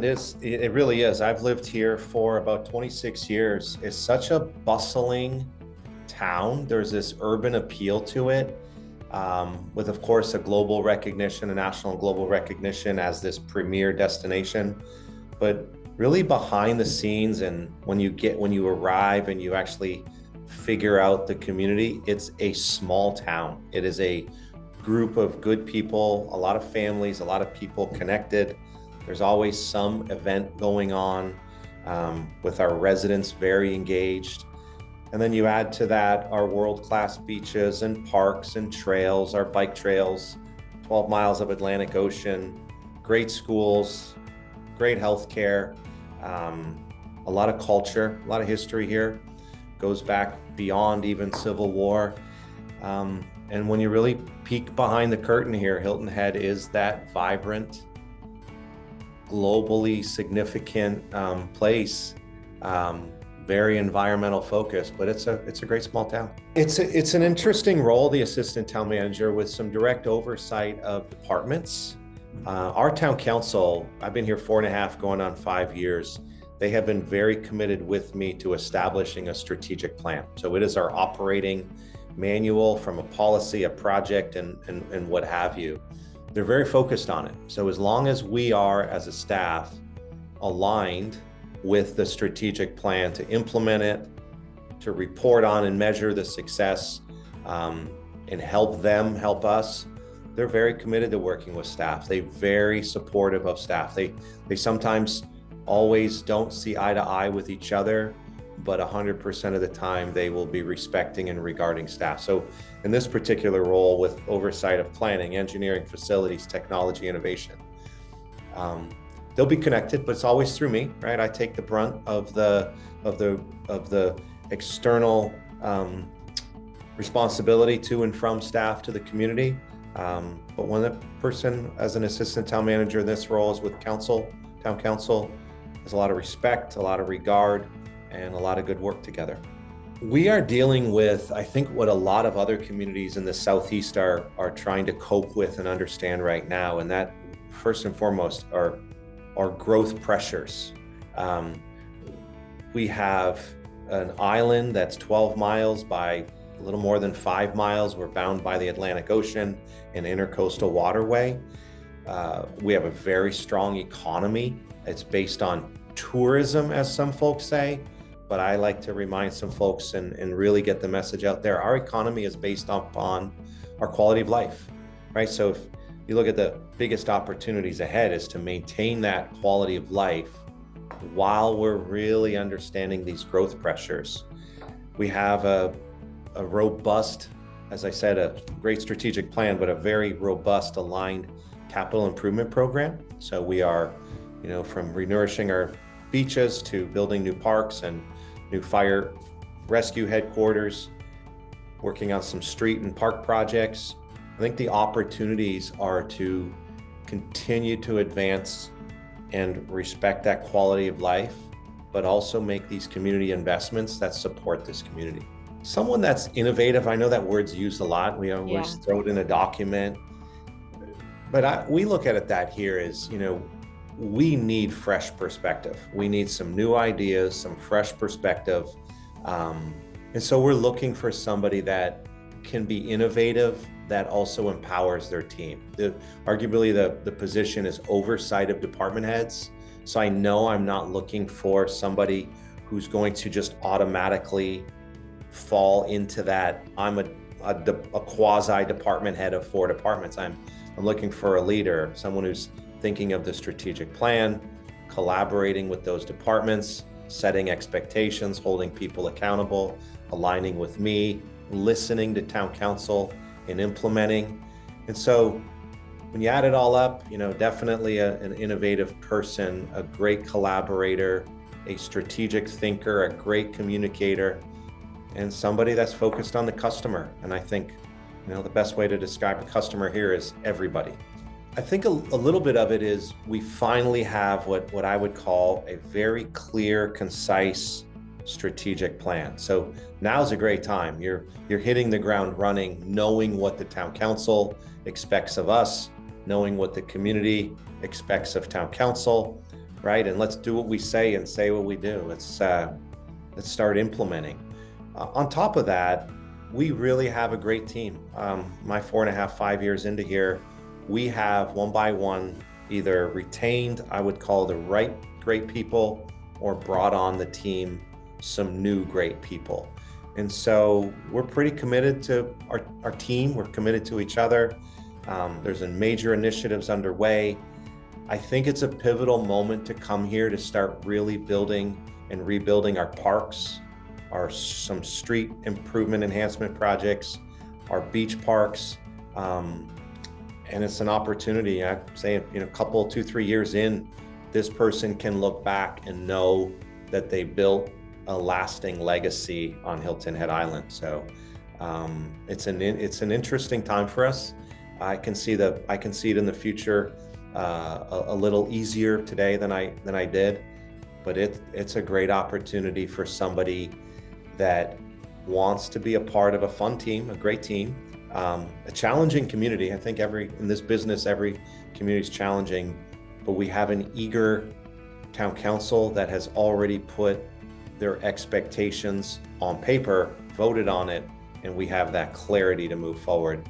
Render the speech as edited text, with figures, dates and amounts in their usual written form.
Island it really is. I've lived here for about 26 years. It's such a bustling town. There's this urban appeal to it, with, of course, a global recognition, a national and global recognition as this premier destination. But really behind the scenes, and when you arrive and you actually figure out the community, it's a small town. It is a group of good people, a lot of families, a lot of people connected. There's always some event going on, with our residents very engaged. And then you add to that our world-class beaches and parks and trails, our bike trails, 12 miles of Atlantic Ocean, great schools, great healthcare, a lot of culture, a lot of history here, goes back beyond even Civil War. And when you really peek behind the curtain here, Hilton Head is that vibrant, globally significant place, very environmental focused, but it's a great small town. It's an interesting role, the assistant town manager, with some direct oversight of departments. Our town council, I've been here 4.5, going on 5 years. They have been very committed with me to establishing a strategic plan. So it is our operating manual from a policy, a project, and what have you. They're very focused on it. So as long as we are, as a staff, aligned with the strategic plan to implement it, to report on and measure the success, and help them help us, they're very committed to working with staff. They're very supportive of staff. They sometimes always don't see eye to eye with each other, but 100% of the time they will be respecting and regarding staff. So in this particular role, with oversight of planning, engineering, facilities, technology, innovation, they'll be connected, but it's always through me, right? I take the brunt of the external responsibility to and from staff to the community. But when the person, as an assistant town manager in this role, is with council, town council, there's a lot of respect, a lot of regard, and a lot of good work together. We are dealing with, I think, what a lot of other communities in the Southeast are trying to cope with and understand right now, and that, first and foremost, are growth pressures. We have an island that's 12 miles by a little more than 5 miles. We're bound by the Atlantic Ocean and intercoastal waterway. We have a very strong economy. It's based on tourism, as some folks say, but I like to remind some folks and really get the message out there. Our economy is based upon our quality of life, right? So if you look at the biggest opportunities ahead, is to maintain that quality of life while we're really understanding these growth pressures. We have a robust, as I said, a great strategic plan, but a very robust, aligned capital improvement program. So we are, from renourishing our beaches to building new parks and new fire rescue headquarters, working on some street and park projects. I think the opportunities are to continue to advance and respect that quality of life, but also make these community investments that support this community. Someone that's innovative, I know that word's used a lot. We always throw it in a document, but we look at it that here is, we need fresh perspective. We need some new ideas, some fresh perspective. And so we're looking for somebody that can be innovative, that also empowers their team. Arguably the position is oversight of department heads. So I know I'm not looking for somebody who's going to just automatically fall into that. I'm a quasi department head of 4 departments. I'm looking for a leader, someone who's thinking of the strategic plan, collaborating with those departments, setting expectations, holding people accountable, aligning with me, listening to town council, and implementing. And so when you add it all up, definitely an innovative person, a great collaborator, a strategic thinker, a great communicator, and somebody that's focused on the customer. And I think, the best way to describe a customer here is everybody. I think a little bit of it is we finally have what I would call a very clear, concise, strategic plan. So now's a great time. You're hitting the ground running, knowing what the town council expects of us, knowing what the community expects of town council. right? And let's do what we say and say what we do. Let's start implementing. On top of that, we really have a great team. My 4.5, 5 years into here, we have one by one either retained, I would call the right great people, or brought on the team some new great people. And so we're pretty committed to our team. We're committed to each other. There's a major initiatives underway. I think it's a pivotal moment to come here to start really building and rebuilding our parks, some street improvement enhancement projects, our beach parks. And it's an opportunity. I'd say, a couple, 2, 3 years in, this person can look back and know that they built a lasting legacy on Hilton Head Island. So it's an interesting time for us. I can see it in the future a little easier today than I did, but it's a great opportunity for somebody that wants to be a part of a fun team, a great team, a challenging community. I think in this business, every community is challenging, but we have an eager town council that has already put their expectations on paper, voted on it, and we have that clarity to move forward.